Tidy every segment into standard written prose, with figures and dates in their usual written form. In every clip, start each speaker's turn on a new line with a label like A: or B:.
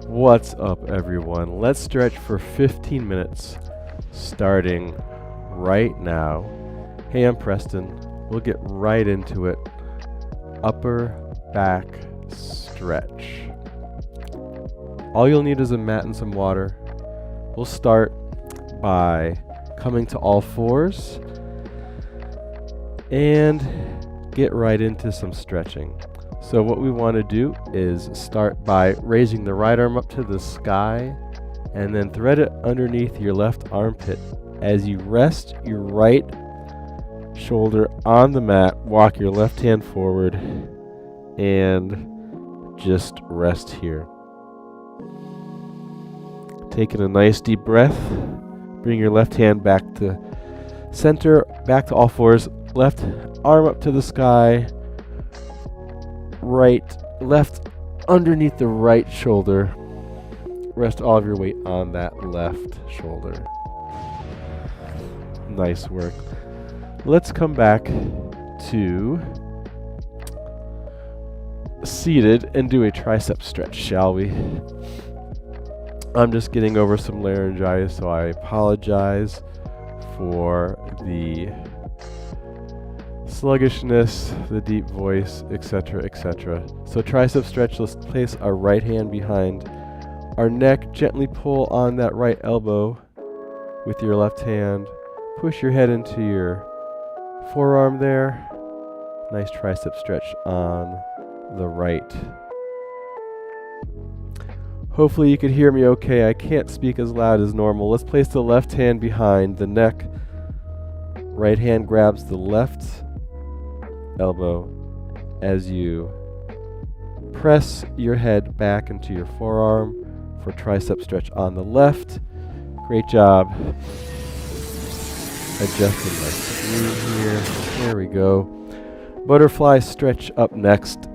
A: What's up, everyone? Let's stretch for 15 minutes, starting right now. Hey, I'm Preston. We'll get right into it. Upper back stretch. All you'll need is a mat and some water. We'll start by coming to all fours and get right into some stretching. So what we want to do is start by raising the right arm up to the sky and then thread it underneath your left armpit. As you rest your right shoulder on the mat, walk your left hand forward and just rest here. Taking a nice deep breath, bring your left hand back to center, back to all fours, left arm up to the sky, left underneath the right shoulder. Rest all of your weight on that left shoulder. Nice work. Let's come back to seated and do a tricep stretch, shall we? I'm just getting over some laryngitis, so I apologize for the sluggishness, the deep voice, etc., etc. So tricep stretch, let's place our right hand behind our neck, gently pull on that right elbow with your left hand, push your head into your forearm there. Nice tricep stretch on the right. Hopefully you can hear me okay. I can't speak as loud as normal. Let's place the left hand behind the neck. Right hand grabs the left elbow as you press your head back into your forearm for tricep stretch on the left. Great job. Adjusting my screen here. There we go. Butterfly stretch up next.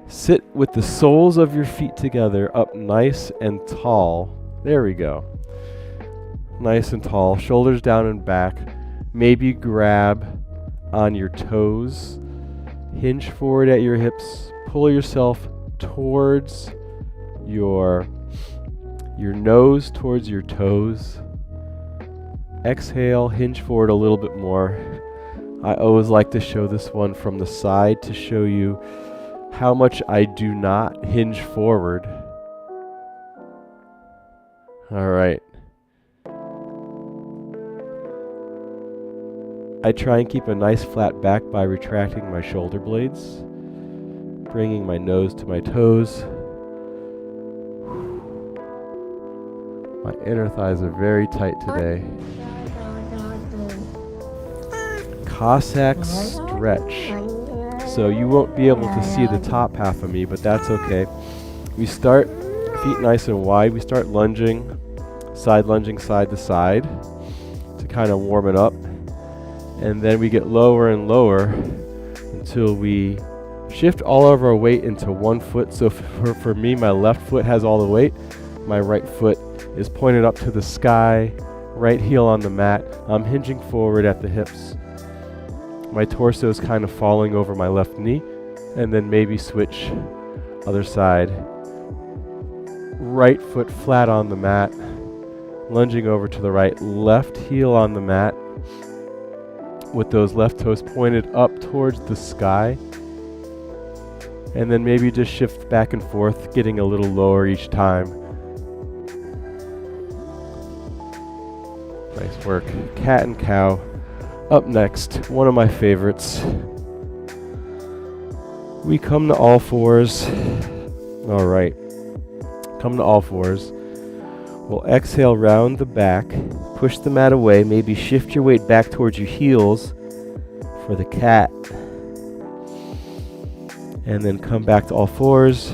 A: Sit with the soles of your feet together up nice and tall. There we go. Nice and tall. Shoulders down and back. Maybe grab on your toes. Hinge forward at your hips. Pull yourself towards your nose, towards your toes. Exhale, hinge forward a little bit more. I always like to show this one from the side to show you how much I do not hinge forward. All right. I try and keep a nice flat back by retracting my shoulder blades, bringing my nose to my toes. My inner thighs are very tight today. Cossack stretch. So you won't be able to see the top half of me, but that's okay. We start feet nice and wide. We start lunging side to side to kind of warm it up. And then we get lower and lower until we shift all of our weight into one foot. So for me, my left foot has all the weight. My right foot is pointed up to the sky, right heel on the mat. I'm hinging forward at the hips. My torso is kind of falling over my left knee. And then maybe switch other side. Right foot flat on the mat, lunging over to the right, left heel on the mat, with those left toes pointed up towards the sky. And then maybe just shift back and forth, getting a little lower each time. Nice work. Cat and cow. Up next, one of my favorites. We come to all fours. All right. Come to all fours. We'll exhale, round the back. Push the mat away. Maybe shift your weight back towards your heels for the cat. And then come back to all fours.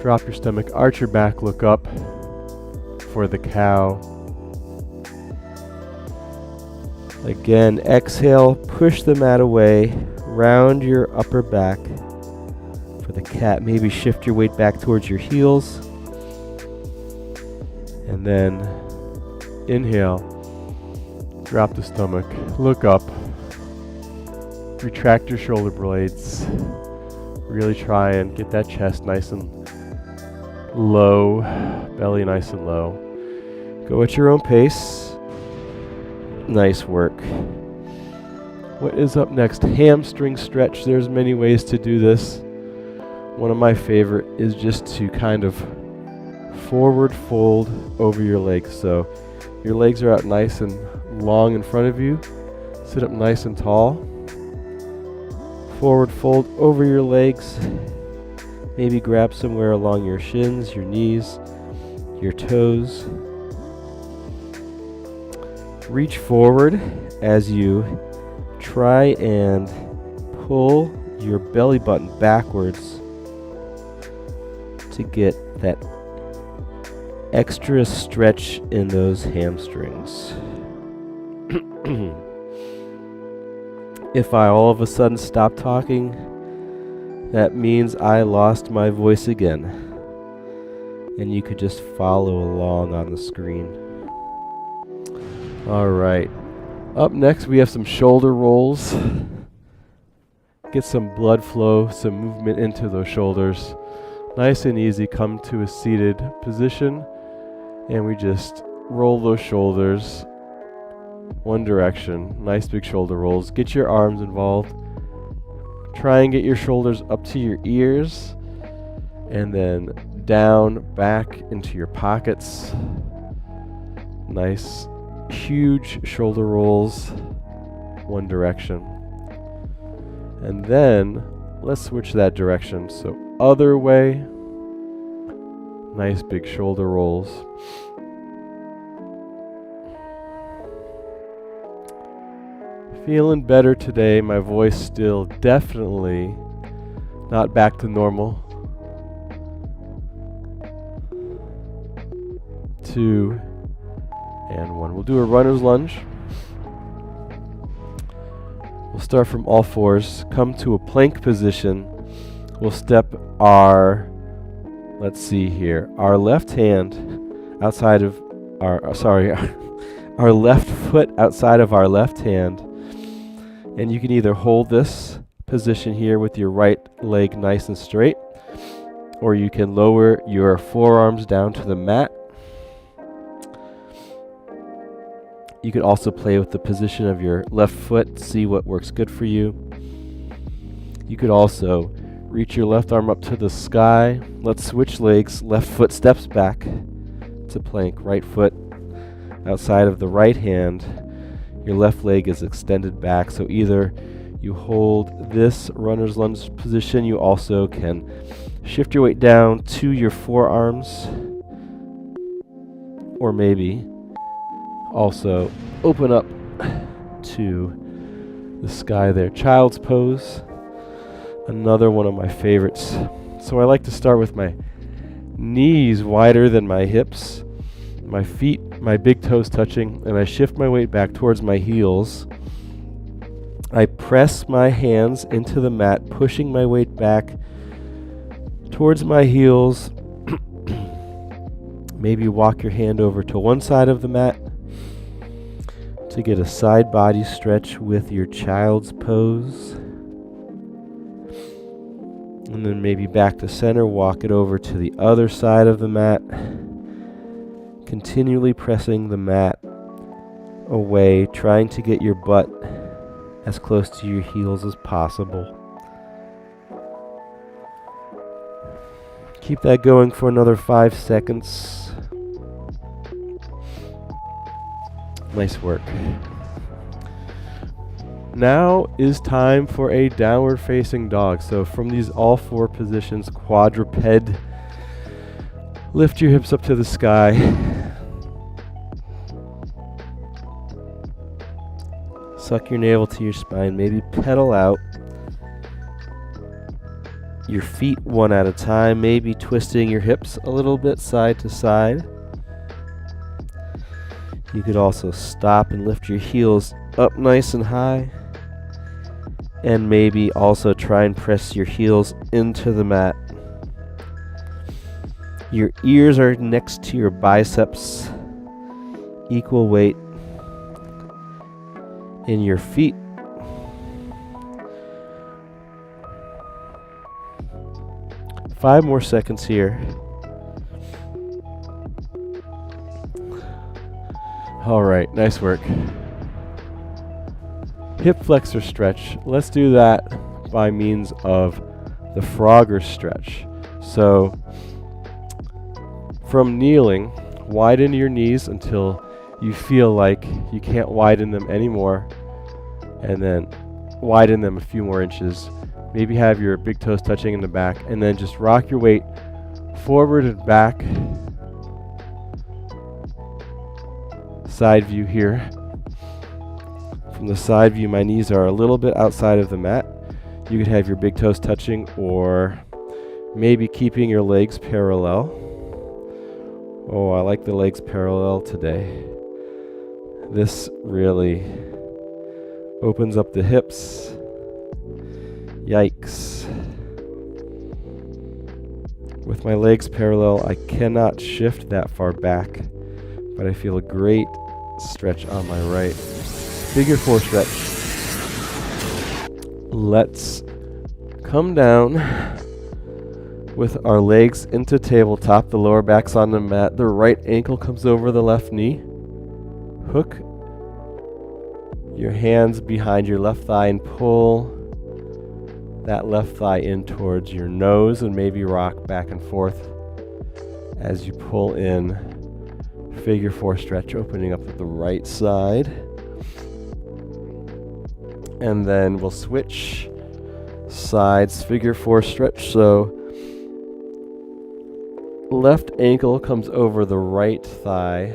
A: Drop your stomach, arch your back, look up for the cow. Again, exhale, push the mat away, round your upper back for the cat. Maybe shift your weight back towards your heels. And then inhale, drop the stomach, look up, retract your shoulder blades, really try and get that chest nice and low, belly nice and low. Go at your own pace. Nice work. What is up next? Hamstring stretch. There's many ways to do this. One of my favorite is just to kind of forward fold over your legs. So your legs are out nice and long in front of you. Sit up nice and tall. Forward fold over your legs. Maybe grab somewhere along your shins, your knees, your toes. Reach forward as you try and pull your belly button backwards to get that extra stretch in those hamstrings. If I all of a sudden stop talking, that means I lost my voice again. And you could just follow along on the screen. Alright. Up next we have some shoulder rolls. Get some blood flow, some movement into those shoulders. Nice and easy. Come to a seated position. And we just roll those shoulders one direction. Nice big shoulder rolls. Get your arms involved. Try and get your shoulders up to your ears. And then down, back into your pockets. Nice, huge shoulder rolls one direction. And then let's switch that direction. So other way. Nice big shoulder rolls. Feeling better today. My voice still definitely not back to normal. 2 and 1. We'll do a runner's lunge. We'll start from all fours. Come to a plank position. We'll step our, let's see here, our left hand outside of our, our left foot outside of our left hand. And you can either hold this position here with your right leg nice and straight, or you can lower your forearms down to the mat. You could also play with the position of your left foot, see what works good for you. You could also reach your left arm up to the sky. Let's switch legs. Left foot steps back to plank. Right foot outside of the right hand. Your left leg is extended back. So either you hold this runner's lunge position. You also can shift your weight down to your forearms. Or maybe also open up to the sky there. Child's pose. Another one of my favorites. So I like to start with my knees wider than my hips, my feet, my big toes touching, and I shift my weight back towards my heels. I press my hands into the mat, pushing my weight back towards my heels. Maybe walk your hand over to one side of the mat to get a side body stretch with your child's pose. And then maybe back to center, walk it over to the other side of the mat. Continually pressing the mat away, trying to get your butt as close to your heels as possible. Keep that going for another 5 seconds. Nice work. Now is time for a downward facing dog. So from these all four positions, quadruped, lift your hips up to the sky. Suck your navel to your spine. Maybe pedal out your feet one at a time. Maybe twisting your hips a little bit side to side. You could also stop and lift your heels up nice and high. And maybe also try and press your heels into the mat. Your ears are next to your biceps. Equal weight in your feet. Five more seconds here. All right, nice work. Hip flexor stretch. Let's do that by means of the Frogger stretch. So from kneeling, widen your knees until you feel like you can't widen them anymore, and then widen them a few more inches. Maybe have your big toes touching in the back, and then just rock your weight forward and back. Side view here. From the side view, my knees are a little bit outside of the mat. You could have your big toes touching, or maybe keeping your legs parallel. Oh, I like the legs parallel today. This really opens up the hips. Yikes. With my legs parallel, I cannot shift that far back, but I feel a great stretch on my right. Figure 4 stretch. Let's come down with our legs into tabletop. The lower back's on the mat. The right ankle comes over the left knee. Hook your hands behind your left thigh and pull that left thigh in towards your nose, and maybe rock back and forth as you pull in. Figure 4 stretch, opening up at the right side. And then we'll switch sides. Figure 4 stretch. So left ankle comes over the right thigh.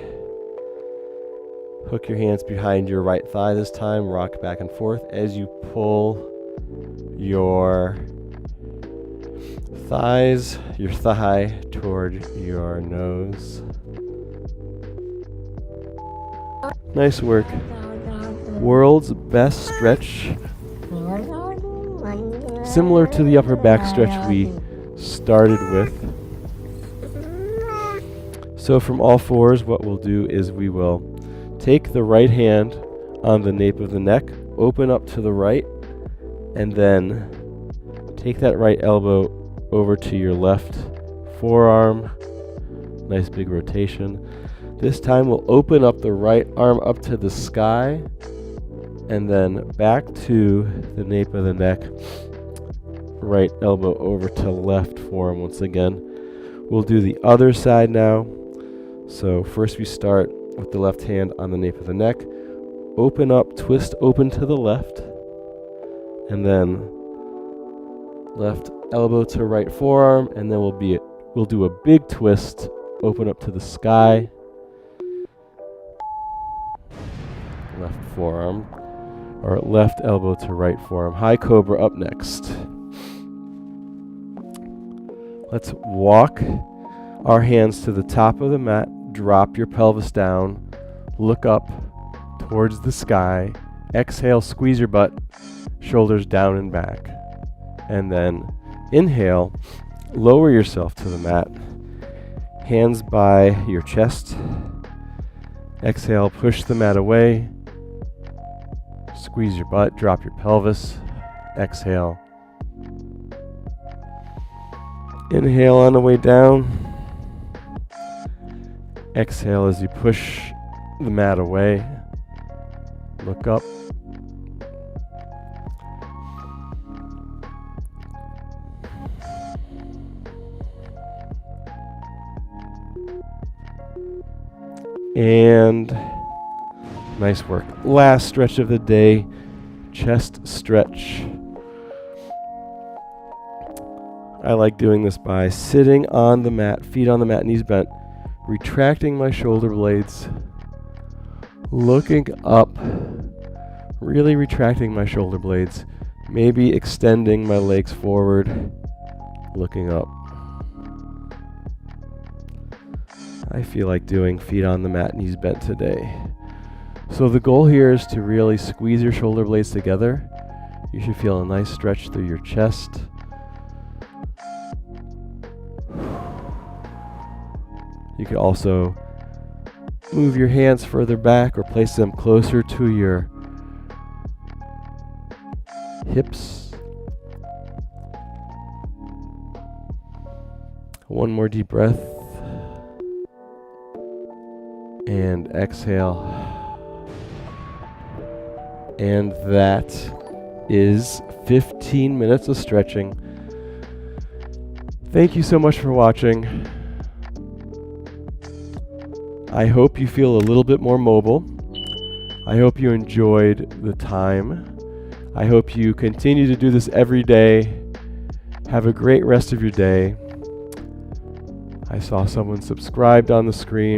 A: Hook your hands behind your right thigh this time. Rock back and forth as you pull your thigh toward your nose. Nice work. World's best stretch. Similar to the upper back stretch we started with. So from all fours, what we'll do is we will take the right hand on the nape of the neck, open up to the right, and then take that right elbow over to your left forearm. Nice big rotation. This time we'll open up the right arm up to the sky, and then back to the nape of the neck. Right elbow over to left forearm once again. We'll do the other side now. So first we start with the left hand on the nape of the neck. Open up, twist open to the left. And then left elbow to right forearm, and then we'll do a big twist, open up to the sky. Left forearm, or left elbow to right forearm. High Cobra up next. Let's walk our hands to the top of the mat, drop your pelvis down, look up towards the sky, exhale, squeeze your butt, shoulders down and back. And then inhale, lower yourself to the mat, hands by your chest. Exhale, push the mat away, squeeze your butt, drop your pelvis, exhale. Inhale on the way down. Exhale as you push the mat away. Look up. And nice work. Last stretch of the day, chest stretch. I like doing this by sitting on the mat, feet on the mat, knees bent, retracting my shoulder blades, looking up, really retracting my shoulder blades, maybe extending my legs forward, looking up. I feel like doing feet on the mat, knees bent today. So the goal here is to really squeeze your shoulder blades together. You should feel a nice stretch through your chest. You could also move your hands further back or place them closer to your hips. One more deep breath. And exhale. And that is 15 minutes of stretching. Thank you so much for watching. I hope you feel a little bit more mobile. I hope you enjoyed the time. I hope you continue to do this every day. Have a great rest of your day. I saw someone subscribed on the screen.